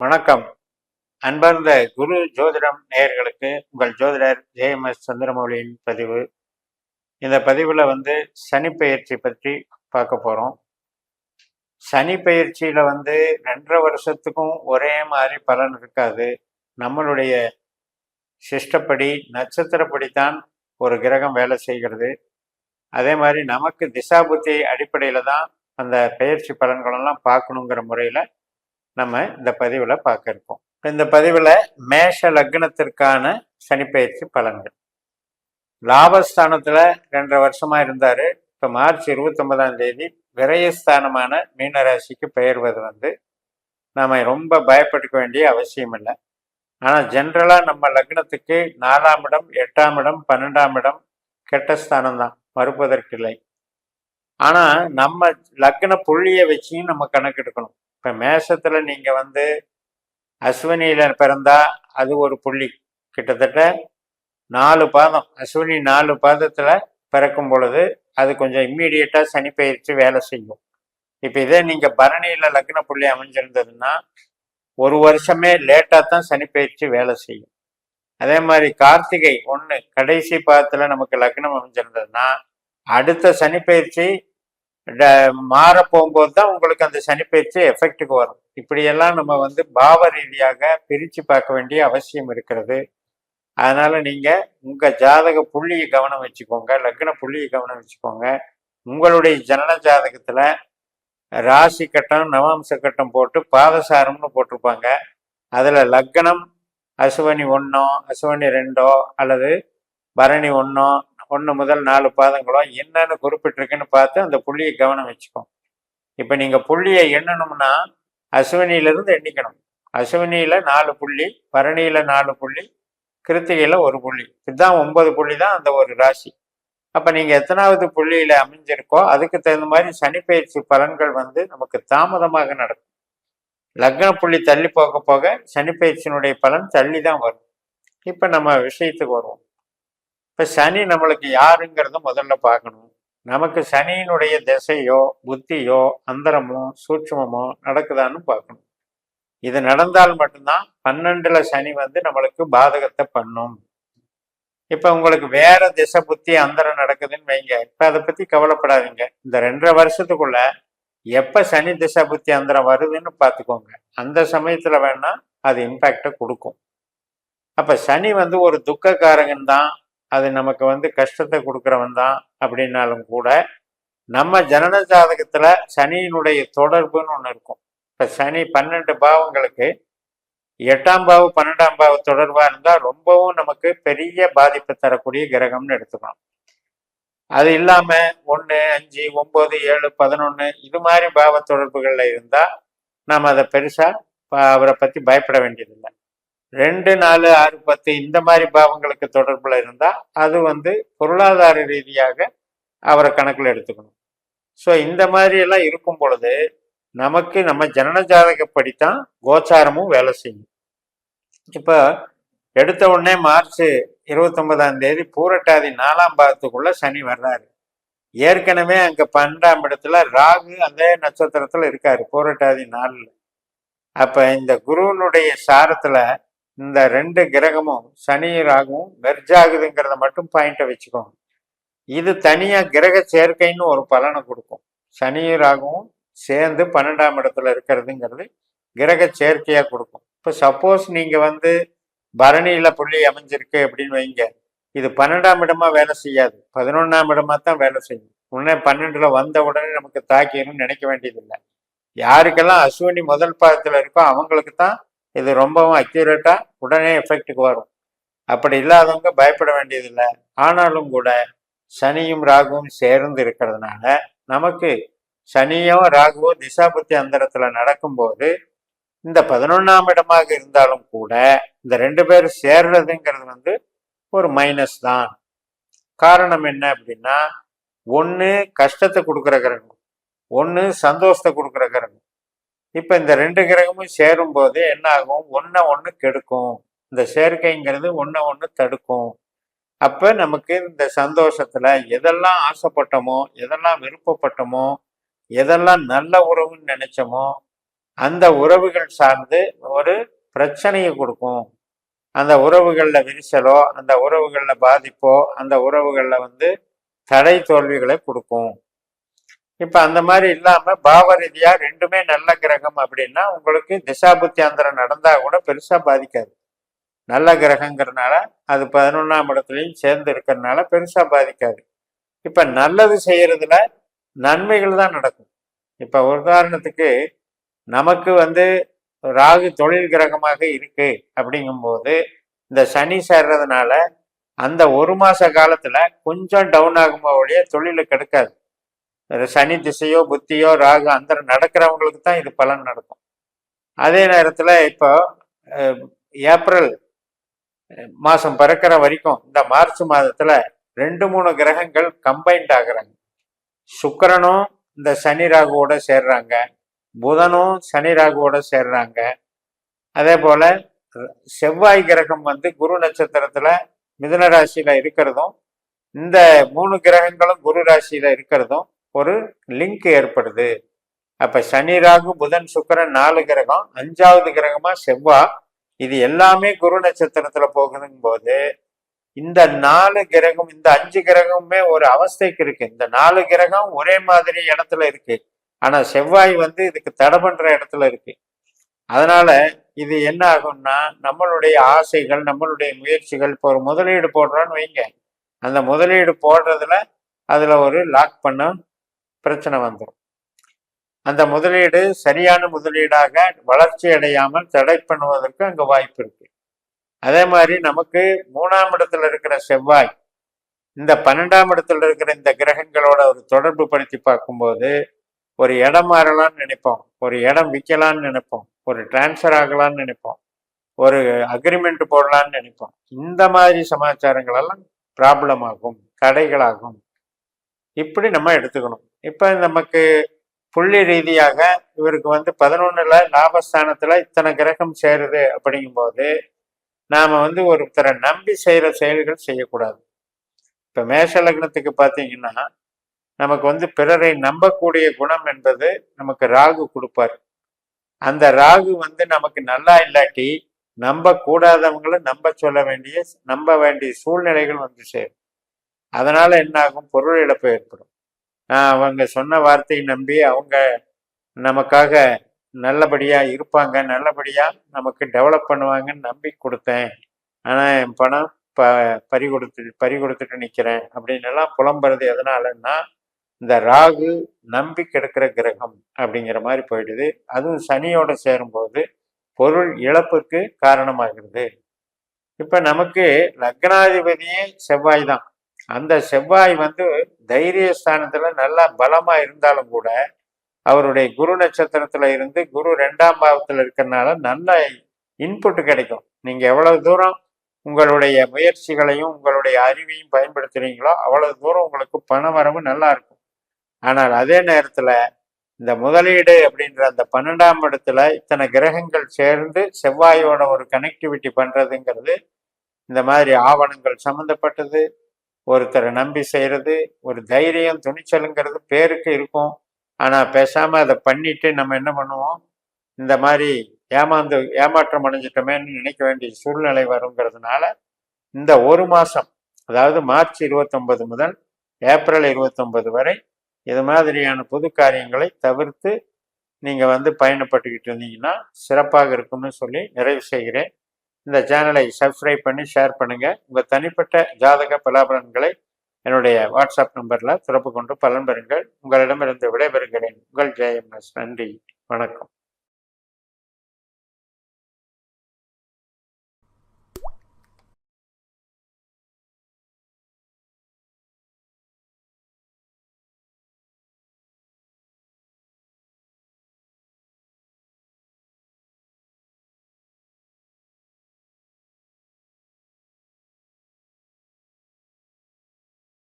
வணக்கம். அன்பார்ந்த குரு ஜோதிடம் நேயர்களுக்கு உங்கள் ஜோதிடர் ஜேஎம்எஸ் சந்திரமௌலியின் பதிவு. இந்த பதிவில் சனி பெயர்ச்சி பற்றி பார்க்க போகிறோம். சனி பெயர்ச்சியில் 2.5 வருஷத்துக்கும் ஒரே மாதிரி பலன் இருக்காது. நம்மளுடைய சிஷ்டப்படி நட்சத்திரப்படித்தான் ஒரு கிரகம் வேலை செய்கிறது. அதே மாதிரி நமக்கு திசாபுத்தி அடிப்படையில் தான் அந்த பெயர்ச்சி பலன்களெல்லாம் பார்க்கணுங்கிற முறையில் நம்ம இந்த பதிவில் பார்க்க இருக்கோம். இந்த பதிவில் மேஷ லக்னத்திற்கான சனிப்பெயர்ச்சி பலன்கள். லாபஸ்தானத்தில் 2.5 வருஷமா இருந்தார். இப்போ மார்ச் 29ஆம் தேதி விரயஸ்தானமான மீனராசிக்கு பெயர்வது நாம் ரொம்ப பயப்பட்டுக்க வேண்டிய அவசியம் இல்லை. ஆனால் ஜென்ரலாக நம்ம லக்னத்துக்கு 4ஆம் இடம், 8ஆம் இடம், 12ஆம் இடம் கெட்ட ஸ்தானம் தான், மறுப்பதற்கில்லை. ஆனால் நம்ம லக்ன புள்ளியை வச்சியும் நம்ம கணக்கெடுக்கணும். இப்போ மேஷத்தில் நீங்கள் அஸ்வினியில் பிறந்தா அது ஒரு புள்ளி, கிட்டத்தட்ட 4 பாதம், அஸ்வினி 4 பாதத்தில் பிறக்கும் பொழுது அது கொஞ்சம் இம்மீடியட்டாக சனி பெயர்ச்சி வேலை செய்யும். இப்போ இதே நீங்கள் பரணியில் லக்ன புள்ளி அமைஞ்சிருந்ததுன்னா 1 வருஷமே லேட்டாக தான் சனி பெயர்ச்சி வேலை செய்யும். அதே மாதிரி கார்த்திகை 1 கடைசி பாதத்தில் நமக்கு லக்னம் அமைஞ்சிருந்ததுன்னா அடுத்த சனி பெயர்ச்சி மாற போகும்போது தான் உங்களுக்கு அந்த சனிப்பெயர்ச்சி எஃபெக்டுக்கு வரும். இப்படியெல்லாம் நம்ம பாவ ரீதியாக பிரித்து பார்க்க வேண்டிய அவசியம் இருக்கிறது. அதனால நீங்கள் உங்கள் ஜாதக புள்ளியை கவனம் வச்சுக்கோங்க, லக்ன புள்ளியை கவனம் வச்சுக்கோங்க. உங்களுடைய ஜனன ஜாதகத்தில் ராசி கட்டம், நவாம்ச கட்டம் போட்டு பாதசாரம்னு போட்டிருப்பாங்க. அதில் லக்னம் அசுவனி 1, அசுவனி 2 அல்லது பரணி 1 முதல் 4 பாதங்களோ என்னன்னு குறிப்பிட்டிருக்குன்னு பார்த்து அந்த புள்ளியை கவனம் வச்சுக்கோம். இப்போ நீங்கள் புள்ளியை எண்ணணும்னா அஸ்வினியிலிருந்து எண்ணிக்கணும். அஸ்வினியில் 4 புள்ளி, பரணியில் 4 புள்ளி, கிருத்திகையில் 1 புள்ளி, இதுதான் 9 புள்ளி தான் அந்த ஒரு ராசி. அப்போ நீங்கள் எத்தனாவது புள்ளியில் அமைஞ்சிருக்கோ அதுக்கு தகுந்த மாதிரி சனிப்பெயர்ச்சி பலன்கள் நமக்கு தாமதமாக நடக்கும். லக்ன புள்ளி தள்ளி போக போக சனிப்பெயர்ச்சியினுடைய பலன் தள்ளி தான் வரும். இப்போ நம்ம விஷயத்துக்கு வருவோம். இப்போ சனி நம்மளுக்கு யாருங்கிறத முதல்ல பார்க்கணும். நமக்கு சனியினுடைய திசையோ புத்தியோ அந்தரமோ சூட்சமோ நடக்குதான்னு பார்க்கணும். இது நடந்தால் மட்டும்தான் 12ல் சனி நம்மளுக்கு பாதகத்தை பண்ணும். இப்போ உங்களுக்கு வேற திசை புத்தி அந்தரம் நடக்குதுன்னு வைங்க, இப்போ அதை பற்றி கவலைப்படாதீங்க. இந்த 2.5 வருஷத்துக்குள்ள எப்போ சனி திசை புத்தி அந்தரம் வருதுன்னு பார்த்துக்கோங்க. அந்த சமயத்தில் வேணா அது இம்பேக்டை கொடுக்கும். அப்போ சனி ஒரு துக்கக்காரகன் தான், அது நமக்கு கஷ்டத்தை கொடுக்குறவன் தான். அப்படின்னாலும் கூட நம்ம ஜனன ஜாதகத்துல சனியினுடைய தொடர்புன்னு ஒன்று இருக்கும். இப்போ சனி 12 பாவங்களுக்கு 8ஆம் பாவ 12ஆம் பாவ தொடர்பா இருந்தால் ரொம்பவும் நமக்கு பெரிய பாதிப்பை தரக்கூடிய கிரகம்னு எடுத்துக்கணும். அது இல்லாம 1, 5, 9, 7, 11 இது மாதிரி பாவ தொடர்புகள்ல இருந்தா நாம் அதை பெருசா அவரை பத்தி பயப்பட வேண்டியதில்லை. 2, 4, 6, 10 இந்த மாதிரி பாவங்களுக்கு தொடர்புல இருந்தா அது பொருளாதார ரீதியாக அவரை கணக்கில் எடுத்துக்கணும். ஸோ இந்த மாதிரி எல்லாம் இருக்கும் பொழுது நமக்கு நம்ம ஜனன ஜாதகப்படித்தான் கோச்சாரமும் வேலை செய்யும். இப்போ எடுத்த உடனே மார்ச் 29ஆம் தேதி பூரட்டாதி 4ஆம் பாவத்துக்குள்ள சனி வர்றாரு. ஏற்கனவே அங்க 12ஆம் இடத்துல ராகு அதே நட்சத்திரத்துல இருக்காரு பூரட்டாதி 4ல். அப்ப இந்த குருவனுடைய சாரத்துல இந்த 2 கிரகமும் சனி ராகுவும் மெர்ஜ் ஆகுதுங்கிறத மட்டும் பாயிண்ட்டை வச்சுக்கோங்க. இது தனியா கிரக சேர்க்கைன்னு ஒரு பலனை கொடுக்கும். சனி ராகுவும் சேர்ந்து 12ஆம் இடத்துல இருக்கிறதுங்கிறது கிரக சேர்க்கையா கொடுக்கும். இப்போ சப்போஸ் நீங்க பரணியில புள்ளி அமைஞ்சிருக்கு அப்படின்னு வைங்க, இது 12ஆம் இடமா வேலை செய்யாது, 11ஆம் இடமா தான் வேலை செய்யும். உடனே 12ல் வந்த உடனே நமக்கு தாக்கியணும்னு நினைக்க வேண்டியதில்லை. யாருக்கெல்லாம் அஸ்வினி முதல் பாதத்துல இருக்கோ அவங்களுக்கு தான் இது ரொம்பவும் அக்யூரேட்டா உடனே எஃபெக்டுக்கு வரும். அப்படி இல்லாதவங்க பயப்பட வேண்டியதில்லை. ஆனாலும் கூட சனியும் ராகுவும் சேர்ந்து இருக்கிறதுனால நமக்கு சனியோ ராகுவோ திசாபுத்தி அந்தரத்துல நடக்கும்போது இந்த 11ஆம் இடமாக இருந்தாலும் கூட இந்த 2 பேரும் சேர்றதுங்கிறது ஒரு மைனஸ் தான். காரணம் என்ன அப்படின்னா, 1 கஷ்டத்தை கொடுக்குற கிரகம், 1 சந்தோஷத்தை கொடுக்குற கிரகம். இப்ப இந்த 2 கிரகமும் சேரும் போது என்ன ஆகும், 1 கெடுக்கும். இந்த சேர்க்கைங்கிறது 1 தடுக்கும். அப்ப நமக்கு இந்த சந்தோஷத்துல எதெல்லாம் ஆசைப்பட்டோமோ, எதெல்லாம் விருப்பப்பட்டோமோ, எதெல்லாம் நல்ல உறவுன்னு நினைச்சோமோ அந்த உறவுகள் சார்ந்து ஒரு பிரச்சனையை கொடுக்கும். அந்த உறவுகளில் விரிசலோ, அந்த உறவுகளில் பாதிப்போ, அந்த உறவுகளில் வந்து தடை தோல்விகளை கொடுக்கும். இப்ப அந்த மாதிரி இல்லாம பாவ ரீதியா ரெண்டுமே நல்ல கிரகம் அப்படின்னா உங்களுக்கு திசாபுத்தியாந்திரம் நடந்தா கூட பெருசா பாதிக்காது. நல்ல கிரகங்கிறதுனால அது 11ஆம் இடத்துலையும் சேர்ந்து இருக்கிறதுனால பெருசா பாதிக்காது. இப்ப நல்லது செய்யறதுல நன்மைகள் தான் நடக்கும். இப்ப உதாரணத்துக்கு நமக்கு வந்து ராகு தொழில் கிரகமாக இருக்கு அப்படிங்கும்போது இந்த சனி சேர்றதுனால அந்த ஒரு மாச காலத்துல கொஞ்சம் டவுன் ஆகுமா ஒழிய தொழிலை கெடுக்காது. சனி திசையோ புத்தியோ ராகு அந்த நடக்கிறவங்களுக்கு தான் இது பலன் நடக்கும். அதே நேரத்துல இப்போ ஏப்ரல் மாசம் பிறக்கிற வரைக்கும் இந்த மார்ச் மாதத்துல 2-3 கிரகங்கள் கம்பைன்ட் ஆகுறாங்க. சுக்கிரனும் இந்த சனி ராகுவோட சேர்றாங்க, புதனும் சனி ராகுவோட சேர்றாங்க. அதே போல செவ்வாய் கிரகம் வந்து குரு நட்சத்திரத்துல மிதுன ராசியில இருக்கிறதும் இந்த 3 கிரகங்களும் குரு ராசியில இருக்கிறதும் ஒரு லிங்க் ஏற்படுது. அப்ப சனி ராகு புதன் சுக்கிரன் 4 கிரகம், 5வது கிரகமா செவ்வாய், இது எல்லாமே குரு நட்சத்திரத்துல போகுதுங்கும் போது இந்த 4 கிரகம் இந்த 5 கிரகமுமே ஒரு அவஸ்தைக்கு இருக்கு. இந்த 4 கிரகம் ஒரே மாதிரி இடத்துல இருக்கு, ஆனா செவ்வாய் வந்து இதுக்கு தடை பண்ற இடத்துல இருக்கு. அதனால இது என்ன ஆகும்னா நம்மளுடைய ஆசைகள், நம்மளுடைய முயற்சிகள், இப்போ ஒரு முதலீடு போடுறோன்னு வைங்க, அந்த முதலீடு போடுறதுல அதுல ஒரு லாக் பண்ண பிரச்சனை வந்துடும். அந்த முதலீடு சரியான முதலீடாக வளர்ச்சி அடையாமல் தடை பண்ணுவதற்கு அங்க வாய்ப்பு இருக்கு. அதே மாதிரி நமக்கு 3ஆம் இடத்துல இருக்கிற செவ்வாய் இந்த 12ஆம் இடத்துல இருக்கிற இந்த கிரகங்களோட ஒரு தொடர்பு படுத்தி பார்க்கும்போது ஒரு இடம் மாறலாம்னு நினைப்போம், ஒரு இடம் விற்கலான்னு நினைப்போம், ஒரு டிரான்ஸ்ஃபர் ஆகலான்னு நினைப்போம், ஒரு அக்ரிமெண்ட் போடலான்னு நினைப்போம். இந்த மாதிரி சமாச்சாரங்கள் எல்லாம் ப்ராப்ளம் ஆகும், தடைகளாகும். இப்படி நம்ம எடுத்துக்கணும். இப்ப நமக்கு புள்ளி ரீதியாக இவருக்கு வந்து 11ல லாபஸ்தானத்துல இத்தனை கிரகம் சேருது அப்படிங்கும்போது நாம வந்து ஒருத்தரை நம்பி செய்யற செயல்கள் செய்யக்கூடாது. இப்ப மேஷ லக்னத்துக்கு பாத்தீங்கன்னா நமக்கு வந்து பிறரை நம்பக்கூடிய குணம் என்பது நமக்கு ராகு கொடுப்பாரு. அந்த ராகு வந்து நமக்கு நல்லா இல்லாட்டி நம்ப கூடாதவங்களை நம்ப வேண்டிய சூழ்நிலைகள் வந்து சேரும். அதனால என்ன ஆகும், பொருள் இழப்பு ஏற்படும். அவங்க சொன்ன வார்த்தையை நம்பி அவங்க நமக்காக நல்லபடியா இருப்பாங்க, நல்லபடியா நமக்கு டெவலப் பண்ணுவாங்கன்னு நம்பி கொடுத்தேன், ஆனா என் பணம் பறி கொடுத்துட்டு நிக்கிறேன் அப்படின்னு எல்லாம் புலம்புறது எதனாலன்னா இந்த ராகு நம்பி கெடுக்கிற கிரகம் அப்படிங்கிற மாதிரி போயிடுது. அதுவும் சனியோட சேரும்போது பொருள் இழப்புக்கு காரணமாகிறது. இப்ப நமக்கு லக்னாதிபதியே செவ்வாய் தான். அந்த செவ்வாய் வந்து தைரிய ஸ்தானத்துல நல்லா பலமா இருந்தாலும் கூட அவருடைய குரு நட்சத்திரத்துல இருந்து குரு 2ஆம் பாவத்துல இருக்கிறதுனால நல்ல இன்புட் கிடைக்கும். நீங்க எவ்வளவு தூரம் உங்களுடைய முயற்சிகளையும் உங்களுடைய அறிவையும் பயன்படுத்துறீங்களோ அவ்வளவு தூரம் உங்களுக்கு பண வரவு நல்லா இருக்கும். ஆனால் அதே நேரத்துல இந்த முதலீடு அப்படின்ற அந்த 12ஆம் இடத்துல இத்தனை கிரகங்கள் சேர்ந்து செவ்வாயோட ஒரு கனெக்டிவிட்டி பண்றதுங்கிறது இந்த மாதிரி ஆவணங்கள் சம்மந்தப்பட்டது, ஒருத்தரை நம்பி செய்யறது, ஒரு தைரியம் துணிச்சலுங்கிறது பேருக்கு இருக்கும். ஆனா பேசாம அதை பண்ணிட்டு நம்ம என்ன பண்ணுவோம், இந்த மாதிரி ஏமாற்றம் அடைஞ்சிட்டோமேன்னு நினைக்க வேண்டிய சூழ்நிலை வருங்கிறதுனால இந்த ஒரு மாசம், அதாவது மார்ச் 29 முதல் ஏப்ரல் 29 வரை இது மாதிரியான பொது காரியங்களை தவிர்த்து நீங்க வந்து பயணப்பட்டுக்கிட்டு இருந்தீங்கன்னா சிறப்பாக இருக்கும்னு சொல்லி நிறைவு செய்கிறேன். இந்த சேனலை சப்ஸ்கிரைப் பண்ணி ஷேர் பண்ணுங்க. உங்க தனிப்பட்ட ஜாதக பலாபலன்களை என்னுடைய வாட்ஸ்அப் நம்பர்ல தொடர்பு கொண்டு பலன் பெறுங்கள். உங்களிடமிருந்து விடைபெறுகிறேன். உங்கள் JMS. நன்றி, வணக்கம்.